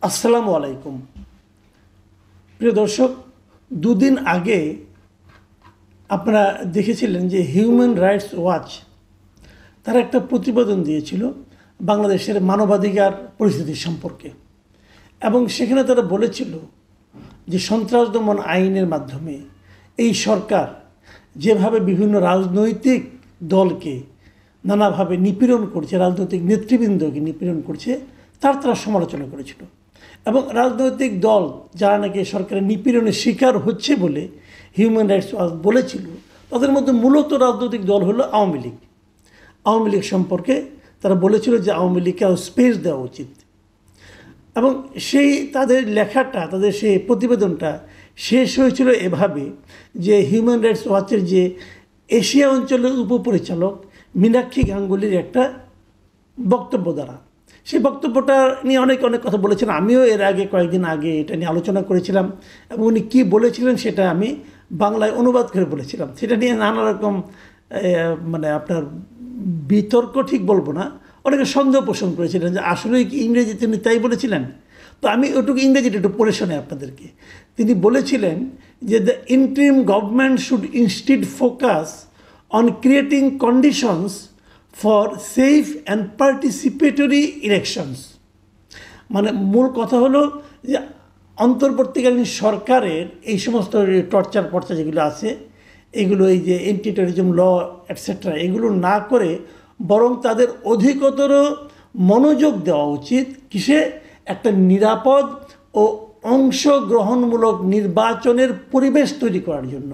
আসসালামু আলাইকুম। প্রিয় দর্শক, দুদিন আগে আপনারা দেখেছিলেন যে হিউম্যান রাইটস ওয়াচ তারা একটা প্রতিবেদন দিয়েছিল বাংলাদেশের মানবাধিকার পরিস্থিতি সম্পর্কে, এবং সেখানে তারা বলেছিল যে সন্ত্রাস দমন আইনের মাধ্যমে এই সরকার যেভাবে বিভিন্ন রাজনৈতিক দলকে নানাভাবে নিপীড়ন করছে, রাজনৈতিক নেতৃবৃন্দকে নিপীড়ন করছে, তারা সমালোচনা করেছিল। এবং রাজনৈতিক দল যারা নাকি সরকারের নিপীড়নের শিকার হচ্ছে বলে হিউম্যান রাইটস ওয়াচ বলেছিল, তাদের মধ্যে মূলত রাজনৈতিক দল হলো আওয়ামী লীগ। আওয়ামী লীগ সম্পর্কে তারা বলেছিল যে আওয়ামী লীগকে স্পেস দেওয়া উচিত। এবং সেই তাদের লেখাটা, তাদের সেই প্রতিবেদনটা শেষ হয়েছিল এভাবে যে হিউম্যান রাইটস ওয়াচের যে এশিয়া অঞ্চলের উপপরিচালক মীনাক্ষী গাঙ্গুলির একটা বক্তব্য দ্বারা। সেই বক্তব্যটা নিয়ে অনেক কথা বলেছেন। আমিও এর আগে কয়েকদিন আগে এটা নিয়ে আলোচনা করেছিলাম, এবং উনি কী বলেছিলেন সেটা আমি বাংলায় অনুবাদ করে বলেছিলাম। সেটা নিয়ে নানা রকম আপনার বিতর্ক ঠিক বলবো না, অনেকে সন্দেহ পোষণ করেছিলেন যে আসলেই কি ইংরেজিতে উনি তাই বলেছিলেন। তো আমি ওটুকু ইংরেজিটা একটু পড়ে শোনাই আপনাদেরকে। তিনি বলেছিলেন যে the interim government should instead focus on creating conditions for safe and participatory elections. মানে মূল কথা হলো যে অন্তর্বর্তীকালীন সরকারের এই সমস্ত টর্চার যেগুলো আছে, এগুলো এই যে এন্টি টেররিজম ল এটসেট্রা, এগুলো না করে বরং তাদের অধিকতর মনোযোগ দেওয়া উচিত কিসে, একটা নিরাপদ ও অংশগ্রহণমূলক নির্বাচনের পরিবেশ তৈরি করার জন্য।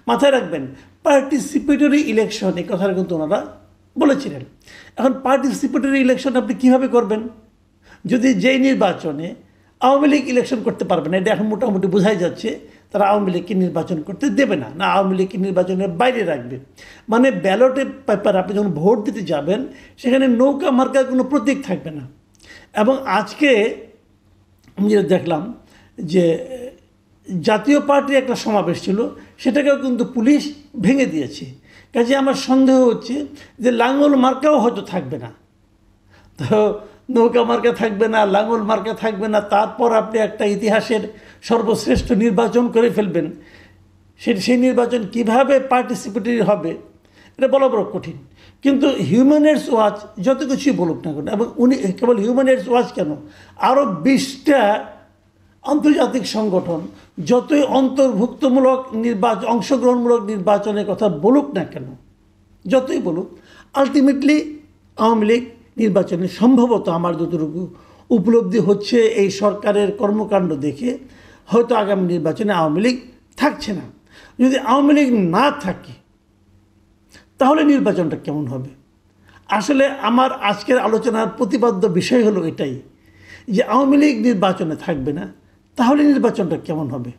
মাথায় রাখবেন, পার্টিসিপেটরি ইলেকশন, এই কথাটা কিন্তু ওনারা বলেছিলেন। এখন পার্টিসিপেটরি ইলেকশন আপনি কীভাবে করবেন যদি যেই নির্বাচনে আওয়ামী লীগ ইলেকশন করতে পারবে না? এটা এখন মোটামুটি বোঝাই যাচ্ছে তারা আওয়ামী লীগকে নির্বাচন করতে দেবে না, আওয়ামী লীগকে নির্বাচনের বাইরে রাখবে। মানে ব্যালটে পেপার আপনি যখন ভোট দিতে যাবেন সেখানে নৌকা মার্কার কোনো প্রতীক থাকবে না। এবং আজকে আমি যেটা দেখলাম যে জাতীয় পার্টির একটা সমাবেশ ছিল, সেটাকেও কিন্তু পুলিশ ভেঙে দিয়েছে। কাজে আমার সন্দেহ হচ্ছে যে লাঙ্গল মার্কাও হয়তো থাকবে না। তো নৌকা মার্কা থাকবে না, লাঙ্গল মার্কা থাকবে না, তারপর আপনি একটা ইতিহাসের সর্বশ্রেষ্ঠ নির্বাচন করে ফেলবেন। সেই নির্বাচন কিভাবে পার্টিসিপেটরি হবে এটা বলা বড় কঠিন। কিন্তু হিউম্যান রাইটস ওয়াচ যত কিছুই বলুক না কেন, এবং উনি কেবল হিউম্যান রাইটস ওয়াচ কেন, আরও 20টা আন্তর্জাতিক সংগঠন যতই অন্তর্ভুক্তমূলক অংশগ্রহণমূলক নির্বাচনের কথা বলুক না কেন, যতই বলুক, আলটিমেটলি আওয়ামী লীগ নির্বাচনে সম্ভবত আমার যতটুকু উপলব্ধি হচ্ছে এই সরকারের কর্মকাণ্ড দেখে হয়তো আগামী নির্বাচনে আওয়ামী লীগ থাকছে না। যদি আওয়ামী লীগ না থাকে তাহলে নির্বাচনটা কেমন হবে? আসলে আমার আজকের আলোচনার প্রতিপাদ্য বিষয় হলো এটাই যে আওয়ামী লীগ নির্বাচনে থাকবে না, তাহলে নির্বাচনটা কেমন হবে?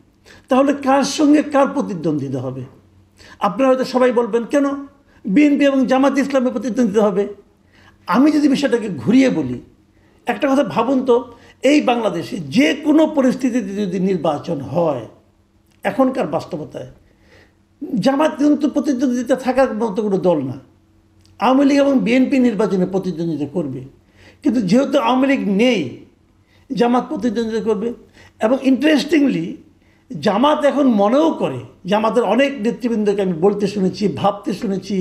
তাহলে কার সঙ্গে কার প্রতিদ্বন্দ্বিতা হবে? আপনারা হয়তো সবাই বলবেন কেন বিএনপি এবং জামাত ইসলামে প্রতিদ্বন্দ্বিতা হবে। আমি যদি বিষয়টাকে ঘুরিয়ে বলি, একটা কথা ভাবুন তো, এই বাংলাদেশে যে কোনো পরিস্থিতিতে যদি নির্বাচন হয় এখনকার বাস্তবতায়, জামাত কিন্তু প্রতিদ্বন্দ্বিতা থাকার মতো কোনো দল না। আওয়ামী লীগ এবং বিএনপি নির্বাচনে প্রতিদ্বন্দ্বিতা করবে, কিন্তু যেহেতু আওয়ামী লীগ নেই, জামাত প্রতিদ্বন্দ্বিতা করবে। এবং ইন্টারেস্টিংলি জামাত এখন মনেও করে, জামাতের অনেক নেতৃবৃন্দকে আমি বলতে শুনেছি, ভাবতে শুনেছি,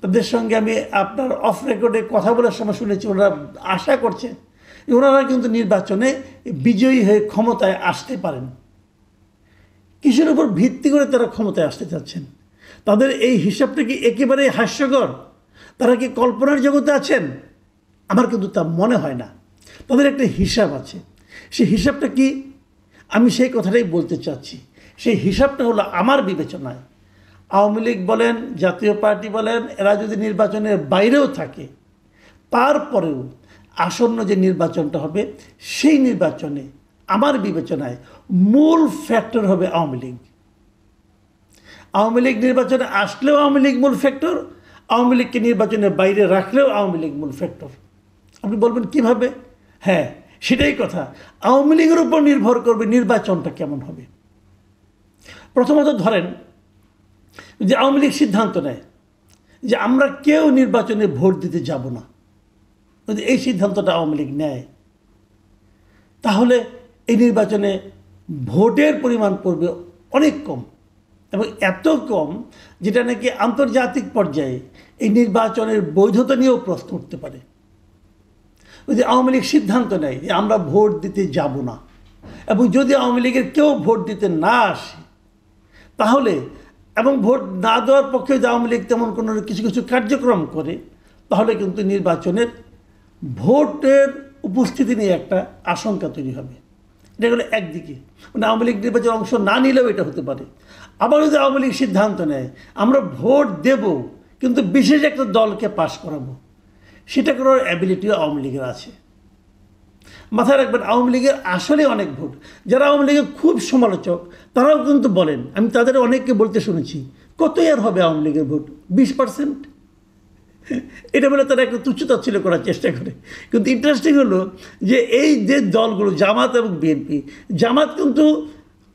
তাদের সঙ্গে আমি আপনার অফ রেকর্ডে কথা বলার সময় শুনেছি, ওনারা আশা করছে ওনারা কিন্তু নির্বাচনে বিজয়ী হয়ে ক্ষমতায় আসতে পারেন। কিসের উপর ভিত্তি করে তারা ক্ষমতায় আসতে চাচ্ছেন? তাদের এই হিসাবটা কি একেবারে হাস্যকর? তারা কি কল্পনার জগতে আছেন? আমার কিন্তু তা মনে হয় না। তাদের একটা হিসাব আছে। সেই হিসাবটা কি, আমি সেই কথাটাই বলতে চাচ্ছি। সেই হিসাবটা হলো আমার বিবেচনায় আওয়ামী লীগ বলেন, জাতীয় পার্টি বলেন, এরা যদি নির্বাচনের বাইরেও থাকে, তারপরেও আসন্ন যে নির্বাচনটা হবে সেই নির্বাচনে আমার বিবেচনায় মূল ফ্যাক্টর হবে আওয়ামী লীগ। আওয়ামী লীগ নির্বাচনে আসলেও আওয়ামী লীগ মূল ফ্যাক্টর, আওয়ামী লীগকে নির্বাচনের বাইরে রাখলেও আওয়ামী লীগ মূল ফ্যাক্টর। আপনি বলবেন কিভাবে? হ্যাঁ, সেটাই কথা। আওয়ামী লীগের উপর নির্ভর করবে নির্বাচনটা কেমন হবে। প্রথমত ধরেন যে আওয়ামী লীগ সিদ্ধান্ত নেয় যে আমরা কেউ নির্বাচনে ভোট দিতে যাব না, যদি এই সিদ্ধান্তটা আওয়ামী লীগ নেয়, তাহলে এই নির্বাচনে ভোটের পরিমাণ পড়বে অনেক কম, এবং এত কম যেটা নাকি আন্তর্জাতিক পর্যায়ে এই নির্বাচনের বৈধতা নিয়েও প্রশ্ন উঠতে পারে। ওই যে আওয়ামী লীগ সিদ্ধান্ত নেয় যে আমরা ভোট দিতে যাব না, এবং যদি আওয়ামী লীগের কেউ ভোট দিতে না আসে তাহলে, এবং ভোট না দেওয়ার পক্ষে যদি আওয়ামী লীগ তেমন কোনো কিছু কিছু কার্যক্রম করে, তাহলে কিন্তু নির্বাচনের ভোটের উপস্থিতি নিয়ে একটা আশঙ্কা তৈরি হবে। এটা হলো একদিকে, মানে আওয়ামী লীগ নির্বাচনের অংশ না নিলেও এটা হতে পারে। আবার যদি আওয়ামী লীগ সিদ্ধান্ত নেয় আমরা ভোট দেব কিন্তু বিশেষ একটা দলকে পাশ করাবো, সেটা করার অ্যাবিলিটিও আওয়ামী লীগের আছে। মাথায় রাখবেন, আওয়ামী লীগের আসলে অনেক ভোট, যারা আওয়ামী লীগের খুব সমালোচক তারাও কিন্তু বলেন, আমি তাদের অনেককে বলতে শুনেছি, কতই আর হবে আওয়ামী লীগের ভোট, 20%। এটা বলে তারা একটা তুচ্ছতাচ্ছিল্য করার চেষ্টা করে। কিন্তু ইন্টারেস্টিং হলো যে এই যে দলগুলো জামাত এবং বিএনপি, জামাত কিন্তু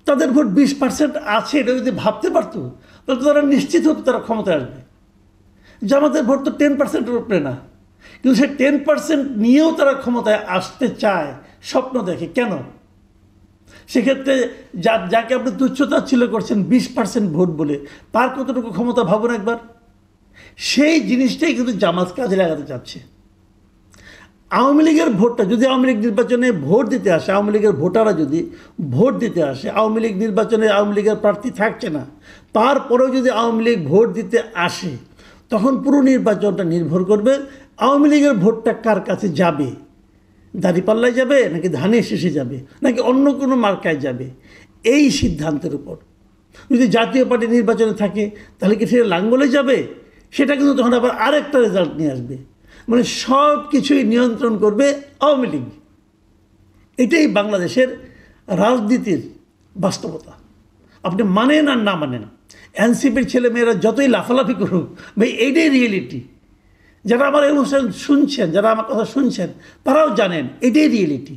তাদের ভোট 20% আছে, এটা যদি ভাবতে পারতো তাহলে তারা নিশ্চিত হতো তারা ক্ষমতায় আসবে। জামাতের ভোট তো 10%-এর উপরে না, কিন্তু সে 10% নিয়েও তারা ক্ষমতায় আসতে চায়, স্বপ্ন দেখে। কেন? সেক্ষেত্রে যাকে আপনি তুচ্ছতাচ্ছিল্য করছেন 20% ভোট বলে, তার কতটুকু ক্ষমতা ভাবুন একবার। সেই জিনিসটাই কিন্তু জামাত কাজে লাগাতে চাচ্ছে। আওয়ামী লীগের ভোটটা যদি আওয়ামী লীগ নির্বাচনে ভোট দিতে আসে, আওয়ামী লীগের ভোটাররা যদি ভোট দিতে আসে, আওয়ামী লীগ নির্বাচনে আওয়ামী লীগের প্রার্থী থাকছে না, তারপরেও যদি আওয়ামী লীগ ভোট দিতে আসে, তখন পুরো নির্বাচনটা নির্ভর করবে আওয়ামী লীগের ভোটটা কার কাছে যাবে। দাঁড়িপাল্লায় যাবে, নাকি ধানের শীষে যাবে, নাকি অন্য কোনো মার্কায় যাবে, এই সিদ্ধান্তের উপর। যদি জাতীয় পার্টি নির্বাচনে থাকে তাহলে কি সে লাঙ্গলে যাবে, সেটা কিন্তু তখন আবার আরেকটা রেজাল্ট নিয়ে আসবে। মানে সব কিছুই নিয়ন্ত্রণ করবে আওয়ামী লীগ। এটাই বাংলাদেশের রাজনীতির বাস্তবতা। আপনি মানেন আর না মানেন, এনসিপির ছেলেমেয়েরা যতই লাফালাফি করুক, ভাই এইটাই রিয়েলিটি। যারা আমার এই অনুষ্ঠান শুনছেন, যারা আমার কথা শুনছেন, তারাও জানেন এটাই রিয়েলিটি।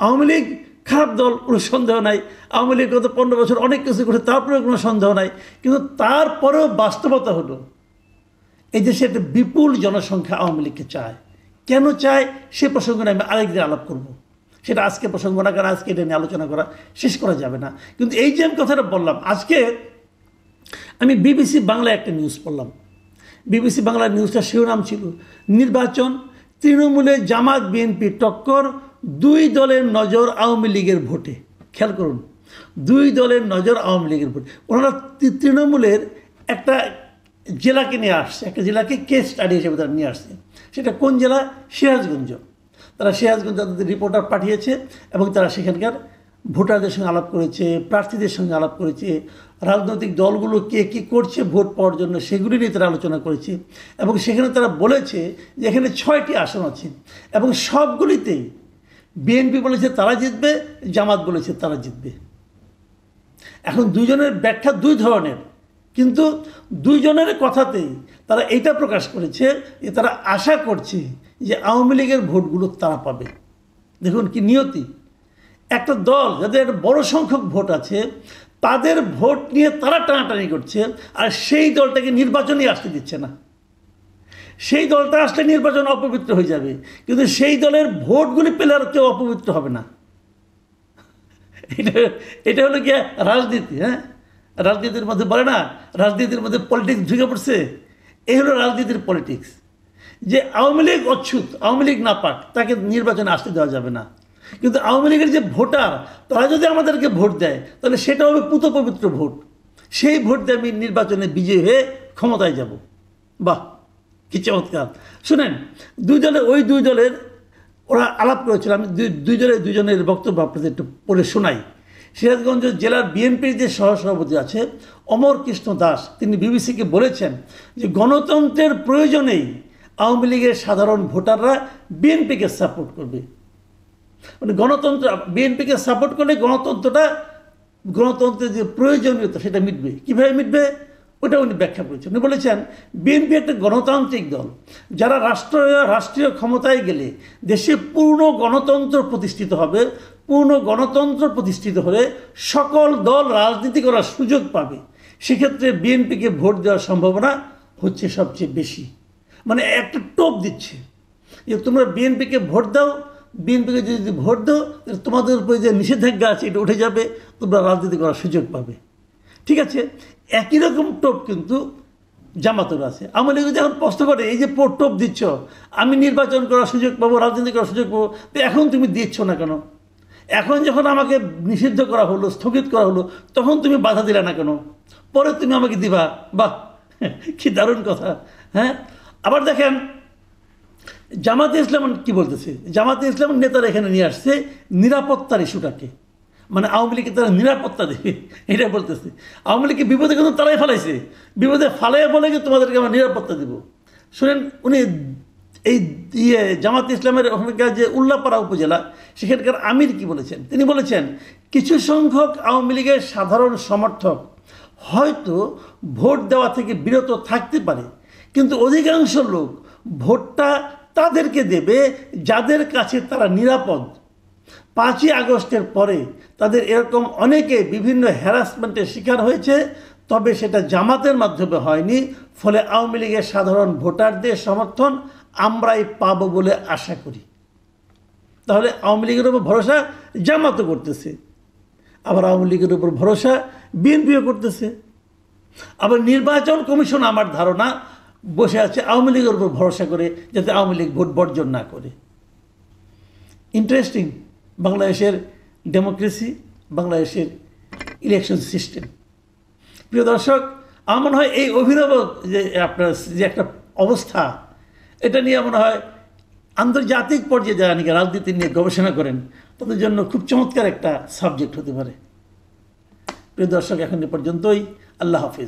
আওয়ামী লীগ খারাপ দল, কোনো সন্দেহ নাই। আওয়ামী লীগ গত 15 বছর অনেক কিছু করে, তারপরেও কোনো সন্দেহ নাই। কিন্তু তারপরেও বাস্তবতা হলো এই দেশে একটা বিপুল জনসংখ্যা আওয়ামী লীগকে চায়। কেন চায় সে প্রসঙ্গে আমি আরেকদিন আলাপ করব, সেটা আজকে প্রসঙ্গ না, কারণ আজকে এটা নিয়ে আলোচনা করা শেষ করা যাবে না। কিন্তু এই যে আমি কথাটা বললাম, আজকে আমি বিবিসি বাংলায় একটা নিউজ পড়লাম। বিবিসি বাংলার নিউজটা শিরোনাম ছিল, নির্বাচন তৃণমূলে জামাত বিএনপি টক্কর, দুই দলের নজর আওয়ামী লীগের ভোটে। খেয়াল করুন, দুই দলের নজর আওয়ামী লীগের ভোটে। ওনারা তৃণমূলের একটা জেলাকে নিয়ে আসছে, একটা জেলাকে কেস স্টাডি হিসেবে তারা নিয়ে আসছে। সেটা কোন জেলা? সিরাজগঞ্জ। তারা সিরাজগঞ্জ তাদের রিপোর্টার পাঠিয়েছে এবং তারা সেখানকার ভোটারদের সঙ্গে আলাপ করেছে, প্রার্থীদের সঙ্গে আলাপ করেছে, রাজনৈতিক দলগুলো কে কী করছে ভোট পাওয়ার জন্য সেগুলি নিয়ে তারা আলোচনা করেছে। এবং সেখানে তারা বলেছে যে এখানে 6টি আসন আছে এবং সবগুলিতেই বিএনপি বলেছে তারা জিতবে, জামাত বলেছে তারা জিতবে। এখন দুজনের ব্যাখ্যা দুই ধরনের, কিন্তু দুইজনের কথাতেই তারা এইটা প্রকাশ করেছে যে তারা আশা করছে যে আওয়ামী লীগের ভোটগুলো তারা পাবে। দেখুন কি নিয়তি! একটা দল যাদের একটা বড় সংখ্যক ভোট আছে, তাদের ভোট নিয়ে তারা টানাটানি করছে, আর সেই দলটাকে নির্বাচনে আসতে দিচ্ছে না। সেই দলটা আসলে নির্বাচন অপবিত্র হয়ে যাবে, কিন্তু সেই দলের ভোটগুলি পেলে আর কেউ অপবিত্র হবে না। এটা হলো কি রাজনীতি। হ্যাঁ, রাজনীতির মধ্যে বলে না, রাজনীতির মধ্যে পলিটিক্স ঢুকে পড়ছে। এই হলো রাজনীতির পলিটিক্স, যে আওয়ামী লীগ অচ্ছুত, আওয়ামী লীগ না পাক, তাকে নির্বাচনে আসতে দেওয়া যাবে না। কিন্তু আওয়ামী লীগের যে ভোটার, তারা যদি আমাদেরকে ভোট দেয় তাহলে সেটা হবে পুত পবিত্র ভোট। সেই ভোট দিয়ে আমি নির্বাচনে বিজয়ী হয়ে ক্ষমতায় যাব। বাহ, কি চমৎকার! শুনেন, দুই দলের ওরা আলাপ করেছিল। আমি দুজনের বক্তব্য আপনাদের একটু পড়ে শোনাই। সিরাজগঞ্জ জেলার বিএনপির যে সহসভাপতি আছে অমর কৃষ্ণ দাস, তিনি বিবিসিকে বলেছেন যে গণতন্ত্রের প্রয়োজনেই আওয়ামী লীগের সাধারণ ভোটাররা বিএনপিকে সাপোর্ট করবে। মানে গণতন্ত্র, বিএনপিকে সাপোর্ট করলে গণতন্ত্রের যে প্রয়োজনীয়তা সেটা মিটবে। কীভাবে মিটবে ওটা উনি ব্যাখ্যা করেছেন। উনি বলেছেন বিএনপি একটা গণতান্ত্রিক দল, যারা রাষ্ট্রীয় ক্ষমতায় গেলে দেশে পূর্ণ গণতন্ত্র প্রতিষ্ঠিত হবে। পূর্ণ গণতন্ত্র প্রতিষ্ঠিত হলে সকল দল রাজনীতি করার সুযোগ পাবে। সেক্ষেত্রে বিএনপিকে ভোট দেওয়ার সম্ভাবনা হচ্ছে সবচেয়ে বেশি। মানে একটা টোপ দিচ্ছে যে তোমরা বিএনপিকে ভোট দাও, বিএনপিকে যদি ভোট দাও তাহলে তোমাদের উপরে যে নিষেধাজ্ঞা আছে এটা উঠে যাবে, তোমরা রাজনীতি করার সুযোগ পাবে। ঠিক আছে, একই রকম টোপ কিন্তু জামাতের আছে। আওয়ামী লীগ যখন প্রশ্ন করে এই যে টোপ দিচ্ছ, আমি নির্বাচন করার সুযোগ পাবো, রাজনীতি করার সুযোগ পাবো, তো এখন তুমি দিচ্ছ না কেন? এখন যখন আমাকে নিষিদ্ধ করা হলো, স্থগিত করা হলো, তখন তুমি বাধা দিলে না কেন? পরে তুমি আমাকে দিবা। বাহ, কি দারুণ কথা। হ্যাঁ, আবার দেখেন জামাতে ইসলাম কি বলতেছে। জামাতে ইসলামের নেতারা এখানে নিয়ে আসছে নিরাপত্তার ইস্যুটাকে, মানে আওয়ামী লীগকে তারা নিরাপত্তা দেবে এটা বলতেছে। আওয়ামী লীগকে বিপদে কিন্তু তারাই ফেলাইছে, বিপদে ফালাইয়া বলে যে তোমাদেরকে আমরা নিরাপত্তা দেব। শুনেন, উনি এই জামাতে ইসলামের ওখানকার যে উল্লাপাড়া উপজেলা, সেখানকার আমির কি বলেছেন? তিনি বলেছেন কিছু সংখ্যক আওয়ামী লীগের সাধারণ সমর্থক হয়তো ভোট দেওয়া থেকে বিরত থাকতে পারে, কিন্তু অধিকাংশ লোক ভোটটা তাদেরকে দেবে যাদের কাছে তারা নিরাপদ। 5ই আগস্টের পরে তাদের এরকম অনেকে বিভিন্ন হ্যারাসমেন্টের শিকার হয়েছে, তবে সেটা জামাতের মাধ্যমে হয়নি। ফলে আওয়ামী লীগের সাধারণ ভোটারদের সমর্থন আমরাই পাবো বলে আশা করি। তাহলে আওয়ামী লীগের উপর ভরসা জামাতও করতেছে, আবার আওয়ামী লীগের উপর ভরসা বিএনপিও করতেছে। আবার নির্বাচন কমিশন আমার ধারণা বসে আছে আওয়ামী লীগের উপর ভরসা করে, যাতে আওয়ামী লীগ ভোট বর্জন না করে। ইন্টারেস্টিং বাংলাদেশের ডেমোক্রেসি, বাংলাদেশের ইলেকশন সিস্টেম। প্রিয় দর্শক, আমার মনে হয় এই অভিনব যে আপনার যে একটা অবস্থা, এটা নিয়ে মনে হয় আন্তর্জাতিক পর্যায়ে যারা নাকি রাজনীতি নিয়ে গবেষণা করেন তাদের জন্য খুব চমৎকার একটা সাবজেক্ট হতে পারে। প্রিয় দর্শক, এখন এ পর্যন্তই। আল্লাহ হাফিজ।